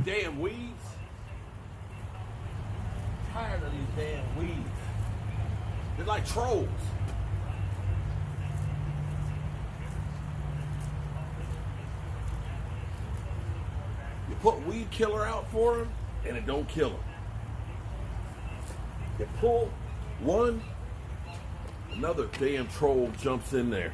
damn weeds. Tired of these damn weeds. They're like trolls. You put weed killer out for them, and it don't kill them. You pull one, another damn troll jumps in there.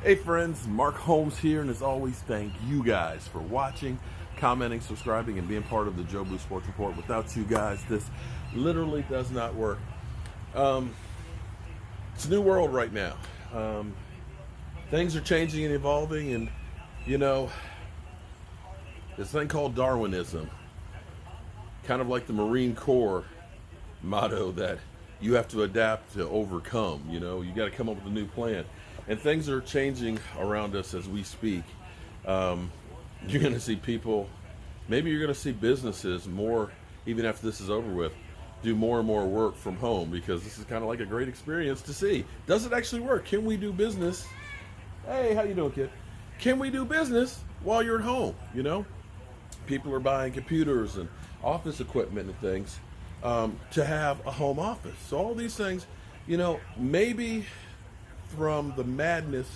Hey friends, Mark Holmes here, and as always, thank you guys for watching, commenting, subscribing, and being part of the Joe Blue Sports Report. Without you guys, this literally does not work. It's a new world right now. Things are changing and evolving, and you know, this thing called Darwinism, kind of like the Marine Corps motto that you have to adapt to overcome. You know, you got to come up with a new plan. And things are changing around us as we speak. You're going to see people, maybe you're going to see businesses more, even after this is over with, do more and more work from home, because this is kind of like a great experience to see. Does it actually work? Can we do business? Hey, how you doing, kid? Can we do business while you're at home? You know, people are buying computers and office equipment and things to have a home office. So all these things, you know, maybe from the madness,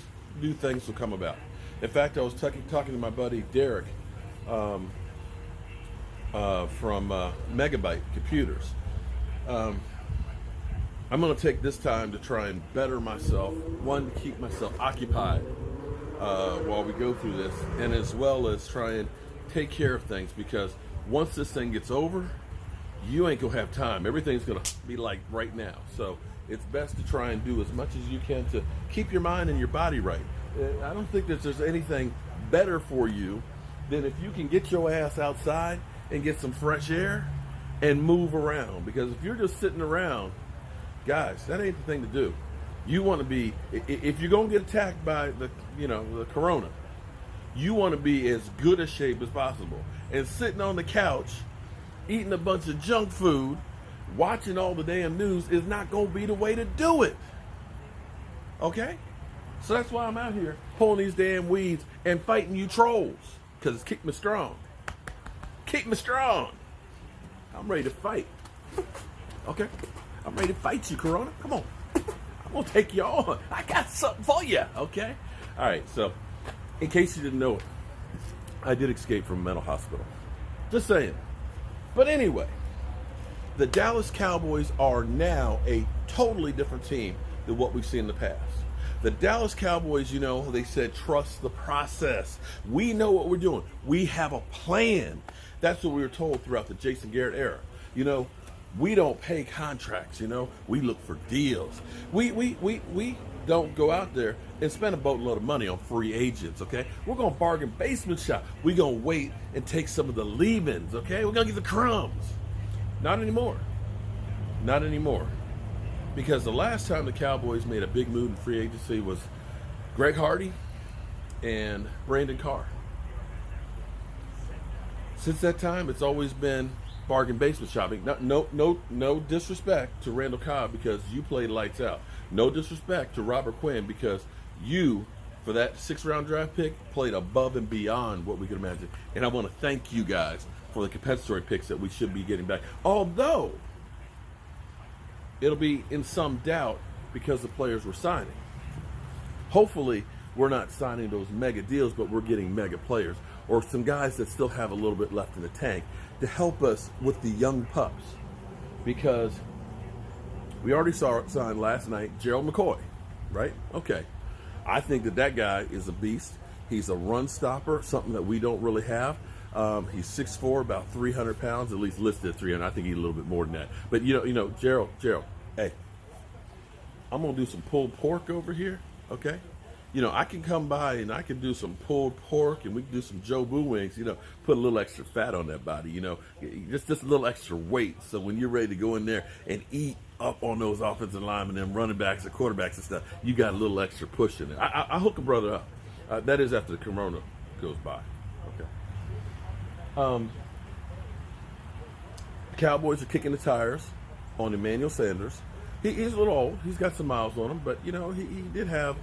new things will come about. In fact, I was talking to my buddy Derek from Megabyte Computers. I'm going to take this time to try and better myself, one, to keep myself occupied while we go through this, and as well as try and take care of things, because once this thing gets over, you ain't going to have time. Everything's going to be like right now. So it's best to try and do as much as you can to keep your mind and your body right. I don't think that there's anything better for you than if you can get your ass outside and get some fresh air and move around. Because if you're just sitting around, guys, that ain't the thing to do. You want to be, if you're going to get attacked by the corona, you want to be as good a shape as possible. And sitting on the couch, eating a bunch of junk food, watching all the damn news is not going to be the way to do it. Okay? So that's why I'm out here pulling these damn weeds and fighting you trolls. Because it's keep me strong. Keep me strong. I'm ready to fight. Okay? I'm ready to fight you, Corona. Come on. I'm going to take you on. I got something for you. Okay? All right. So, in case you didn't know it, I did escape from a mental hospital. Just saying. But anyway, the Dallas Cowboys are now a totally different team than what we've seen in the past. The Dallas Cowboys, you know, they said, trust the process. We know what we're doing. We have a plan. That's what we were told throughout the Jason Garrett era. You know, we don't pay contracts, you know. We look for deals. We don't go out there and spend a boatload of money on free agents, okay? We're going to bargain basement shop. We're going to wait and take some of the leavings, okay? We're going to get the crumbs. Not anymore. Not anymore. Because the last time the Cowboys made a big move in free agency was Greg Hardy and Brandon Carr. Since that time, it's always been bargain basement shopping. No disrespect to Randall Cobb, because you played lights out. No disrespect to Robert Quinn, because you, for that 6th-round draft pick, played above and beyond what we could imagine. And I want to thank you guys for the compensatory picks that we should be getting back. Although, it'll be in some doubt because the players we're signing. Hopefully, we're not signing those mega deals, but we're getting mega players, or some guys that still have a little bit left in the tank to help us with the young pups. Because we already saw it signed last night, Gerald McCoy, right? Okay. I think that guy is a beast. He's a run stopper, something that we don't really have. He's 6'4", about 300 pounds, at least listed at 300. I think he's a little bit more than that. But you know, Gerald, hey, I'm gonna do some pulled pork over here, okay? You know, I can come by and I can do some pulled pork, and we can do some Joe Boo wings. You know, put a little extra fat on that body. You know, just a little extra weight. So when you're ready to go in there and eat up on those offensive linemen and running backs and quarterbacks and stuff, you got a little extra push in there. I hook a brother up. That is after the corona goes by. Okay. The Cowboys are kicking the tires on Emmanuel Sanders. He's a little old. He's got some miles on him, but, you know, he did have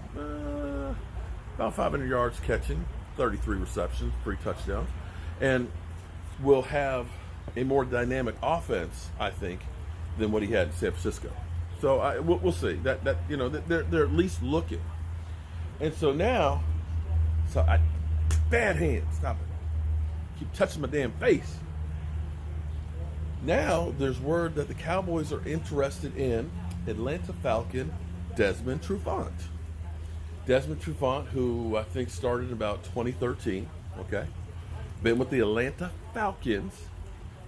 about 500 yards catching, 33 receptions, 3 touchdowns. And will have a more dynamic offense, I think, than what he had in San Francisco. So we'll see. That they're at least looking. And so now, bad hand. Stop it. Keep touching my damn face. Now there's word that the Cowboys are interested in Atlanta Falcon Desmond Trufant. Desmond Trufant, who I think started in about 2013. Okay, been with the Atlanta Falcons,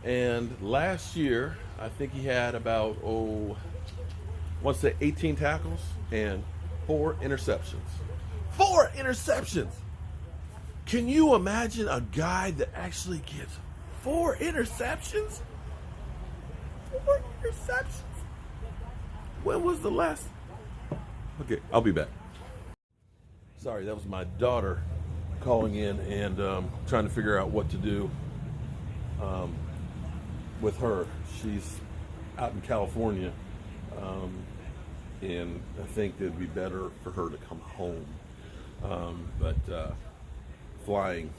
and last year I think he had about I want to say 18 tackles and 4 interceptions. 4 interceptions. Can you imagine a guy that actually gets 4 interceptions? 4 interceptions. When was the last? Okay, I'll be back. Sorry, that was my daughter calling in and trying to figure out what to do with her. She's out in California, and I think it'd be better for her to come home. But flying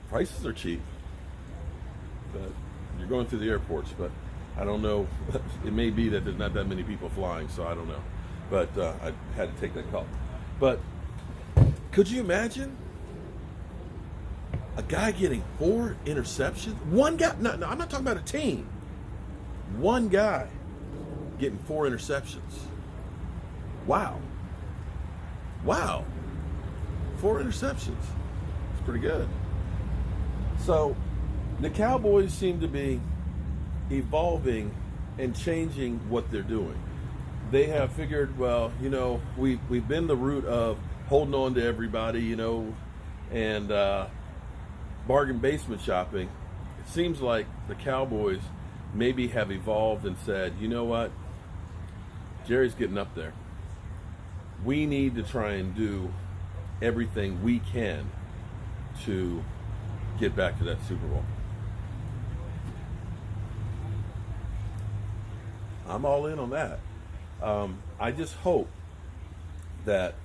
prices are cheap, but you're going through the airports, but I don't know. It may be that there's not that many people flying, so I don't know. But I had to take that call. But could you imagine a guy getting 4 interceptions? One guy, no, I'm not talking about a team. One guy getting 4 interceptions. Wow. 4 interceptions. It's pretty good. So the Cowboys seem to be evolving and changing what they're doing. They have figured, well, we've been the route of holding on to everybody, and bargain basement shopping. It seems like the Cowboys maybe have evolved and said, you know what, Jerry's getting up there. We need to try and do everything we can to get back to that Super Bowl. I'm all in on that. I just hope that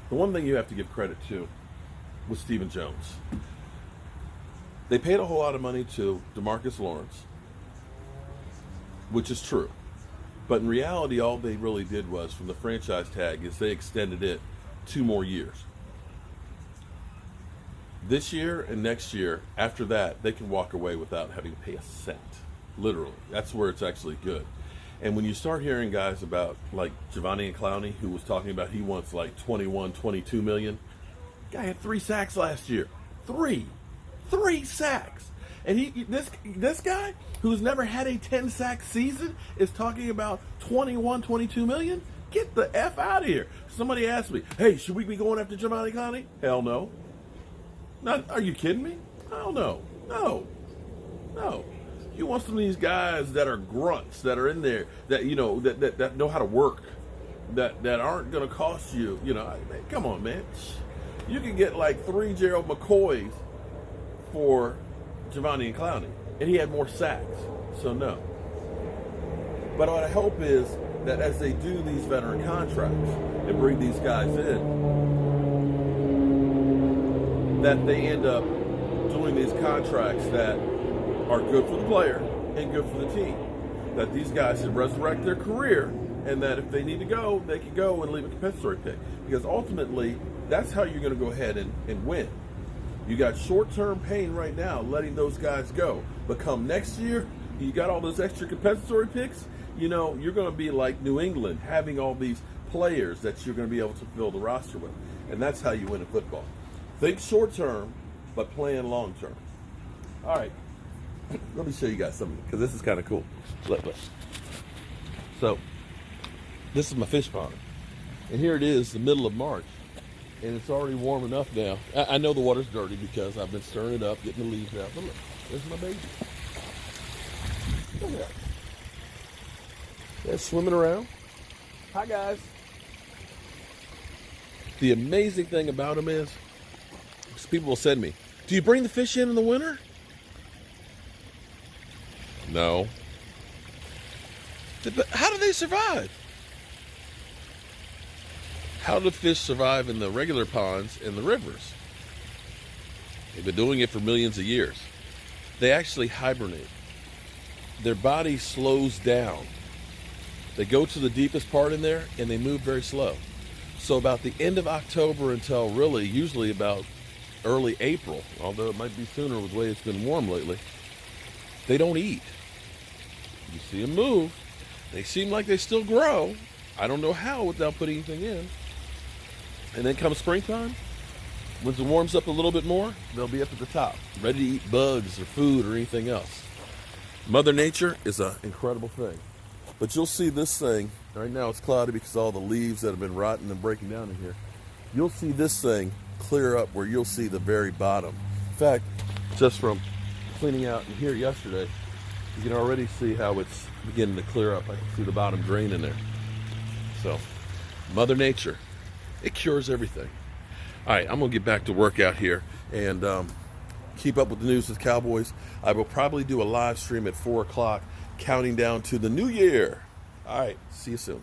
the one thing you have to give credit to was Stephen Jones. They paid a whole lot of money to DeMarcus Lawrence, which is true. But in reality, all they really did was, from the franchise tag, is they extended it 2 more years. This year and next year, after that, they can walk away without having to pay a cent. Literally. That's where it's actually good. And when you start hearing guys about, like Giovanni Clowney, who was talking about he wants like 21, 22 million. Guy had 3 sacks last year. 3 sacks. And this guy, who's never had a 10-sack season, is talking about 21, 22 million? Get the F out of here. Somebody asked me, hey, should we be going after Giovanni Clowney? Hell no. Not, are you kidding me? Hell no. No. You want some of these guys that are grunts, that are in there, that that know how to work, that aren't going to cost you. Come on, man. You can get like 3 Gerald McCoys for Giovanni Clowney, and he had more sacks. So no. But what I hope is that as they do these veteran contracts and bring these guys in, that they end up doing these contracts that are good for the player and good for the team. That these guys should resurrect their career, and that if they need to go, they can go and leave a compensatory pick. Because ultimately, that's how you're going to go ahead and win. You got short-term pain right now letting those guys go. But come next year, you got all those extra compensatory picks, you're going to be like New England, having all these players that you're going to be able to fill the roster with. And that's how you win in football. Think short-term, but playing long-term. All right. Let me show you guys something, because this is kind of cool. Look. So, this is my fish pond. And here it is, the middle of March. And it's already warm enough now. I know the water's dirty because I've been stirring it up, getting the leaves out. But look, there's my baby. Look at that. They're swimming around. Hi, guys. The amazing thing about them is people will say to me, do you bring the fish in the winter? No. But how do they survive? How do fish survive in the regular ponds in the rivers? They've been doing it for millions of years. They actually hibernate. Their body slows down. They go to the deepest part in there and they move very slow. So about the end of October until really usually about early April, although it might be sooner with the way it's been warm lately, they don't eat. You see them move. They seem like they still grow. I don't know how without putting anything in. And then come springtime, once it warms up a little bit more, they'll be up at the top, ready to eat bugs or food or anything else. Mother Nature is an incredible thing. But you'll see this thing, right now it's cloudy because of all the leaves that have been rotting and breaking down in here. You'll see this thing clear up where you'll see the very bottom. In fact, just from cleaning out in here yesterday, you can already see how it's beginning to clear up. I can see the bottom drain in there. So, Mother Nature, it cures everything. All right, I'm going to get back to work out here and keep up with the news with Cowboys. I will probably do a live stream at 4 o'clock, counting down to the new year. All right, see you soon.